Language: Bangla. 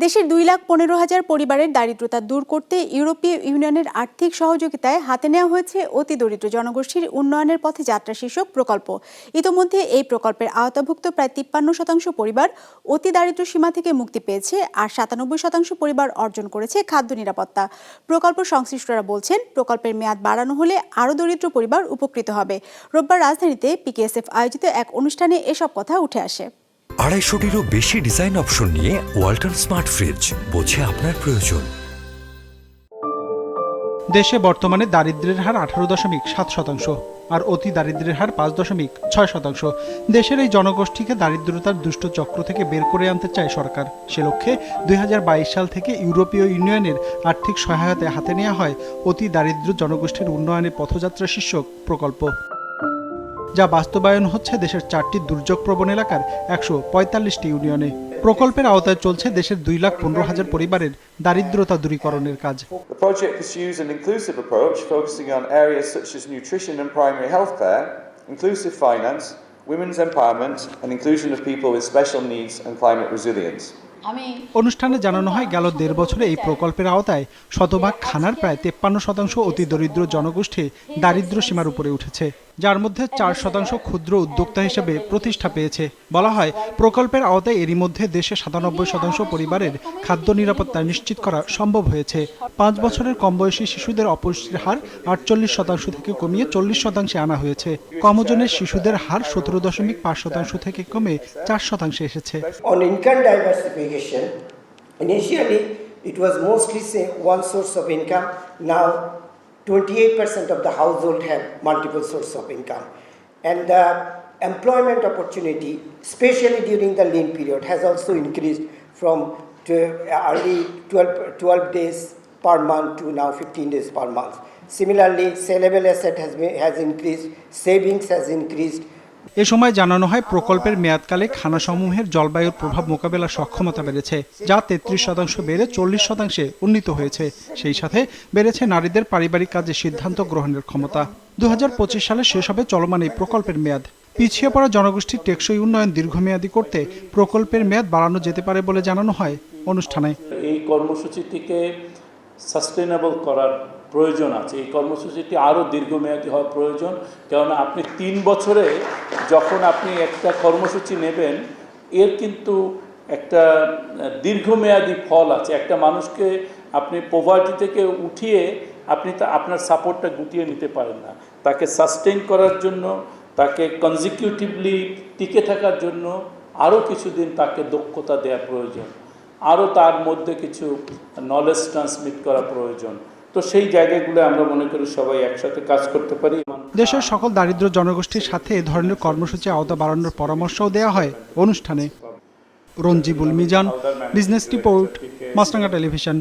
দেশের 2,15,000 পরিবারের দারিদ্রতা দূর করতে ইউরোপীয় ইউনিয়নের আর্থিক সহযোগিতায় হাতে নেওয়া হয়েছে অতি দরিদ্র জনগোষ্ঠীর উন্নয়নের পথে যাত্রা শীর্ষক প্রকল্প। ইতোমধ্যে এই প্রকল্পের আওতাভুক্ত প্রায় 53% পরিবার অতি দারিদ্র সীমা থেকে মুক্তি পেয়েছে, আর 97% পরিবার অর্জন করেছে খাদ্য নিরাপত্তা। প্রকল্প সংশ্লিষ্টরা বলছেন, প্রকল্পের মেয়াদ বাড়ানো হলে আরও দরিদ্র পরিবার উপকৃত হবে। রোববার রাজধানীতে পিকেএসএফ আয়োজিত এক অনুষ্ঠানে এসব কথা উঠে আসে। 250-টিরও বেশি ডিজাইন অপশন নিয়ে ওয়ালটন স্মার্ট ফ্রিজ, বোঝে আপনার প্রয়োজন। দেশে বর্তমানে দারিদ্র্যের হার 18.7% আর অতি দারিদ্র্যের হার 5.6%। দেশের এই জনগোষ্ঠীকে দারিদ্রতার দুষ্ট চক্র থেকে বের করে আনতে চায় সরকার। সে লক্ষ্যে 2022 সাল থেকে ইউরোপীয় ইউনিয়নের আর্থিক সহায়তায় হাতে নেওয়া হয় অতি দারিদ্র জনগোষ্ঠীর উন্নয়নের পথযাত্রা শীর্ষক প্রকল্প, যা বাস্তবায়ন হচ্ছে দেশের 4টি দুর্যোগপ্রবণ এলাকার 145টি ইউনিয়নে। প্রকল্পের আওতায় চলছে দেশের 2,15,000 পরিবারের দারিদ্রতা দূরীকরণের কাজ। The project pursues an inclusive approach focusing on areas such as nutrition and primary health care, inclusive finance, women's empowerment and inclusion of people with special needs and climate resilience. অনুষ্ঠানে জানানো হয়, গেল 1.5 বছরে এই প্রকল্পের আওতায় শতভাগ খানার প্রায় 53% অতি দরিদ্র জনগোষ্ঠী দারিদ্র্য সীমার উপরে উঠেছে, যার মধ্যে 4% ক্ষুদ্র উদ্যোক্তা হিসেবে প্রতিষ্ঠা পেয়েছে। বলা হয়, প্রকল্পের আওতায় এরই মধ্যে দেশে 97% পরিবারের খাদ্য নিরাপত্তা নিশ্চিত করা সম্ভব হয়েছে। 5 বছরের কম বয়সী শিশুদের অপুষ্টির হার 48% থেকে কমিয়ে 40% আনা হয়েছে। কম ওজনের শিশুদের হার 17.5% থেকে কমে 4% এসেছে। On income diversification, initially it was mostly one source of income. Now 28% of the household have multiple sources of income, and the employment opportunity, especially during the lean period, has also increased from early 12 days per month to now 15 days per month. Similarly, saleable asset has increased, savings has increased. এ সময় জানানো হয়, প্রকল্পের মেয়াদকালে খানাসমূহের জলবায়ুর প্রভাব মোকাবেলার সক্ষমতা বেড়েছে, যা 33% বেড়ে 40% উন্নীত হয়েছে। সেই সাথে বেড়েছে নারীদের পারিবারিক কাজে সিদ্ধান্ত গ্রহণের ক্ষমতা। 2025 সালে শেষ হবে চলমান এই প্রকল্পের মেয়াদ। পিছিয়ে পড়া জনগোষ্ঠীর টেকসই উন্নয়ন দীর্ঘমেয়াদী করতে প্রকল্পের মেয়াদ বাড়ানো যেতে পারে বলে জানানো হয় অনুষ্ঠানে। এই কর্মসূচিটিকে সাস্টেনেবল করার প্রয়োজন আছে। এই কর্মসূচিটি আরও দীর্ঘমেয়াদী হওয়া প্রয়োজন, কেননা আপনি 3 বছরে যখন আপনি একটা কর্মসূচি নেবেন, এর কিন্তু একটা দীর্ঘমেয়াদী ফল আছে। একটা মানুষকে আপনি পভার্টি থেকে উঠিয়ে আপনি আপনার সাপোর্টটা গুটিয়ে নিতে পারেন না। তাকে সাস্টেইন করার জন্য, তাকে কনজিকিউটিভলি টিকে থাকার জন্য আরও কিছুদিন তাকে দক্ষতা দেওয়া প্রয়োজন, আরও তার মধ্যে কিছু নলেজ ট্রান্সমিট করা প্রয়োজন। তো সেই জায়গাগুলো আমরা মনে করি সবাই একসাথে কাজ করতে পারি। দেশের সকল দারিদ্র জনগোষ্ঠীর সাথে এ ধরনের কর্মসূচি আওতা বাড়ানোর পরামর্শও দেওয়া হয় অনুষ্ঠানে। রঞ্জিবুল মিজান, বিজনেস রিপোর্ট, মাছরাঙা টেলিভিশন।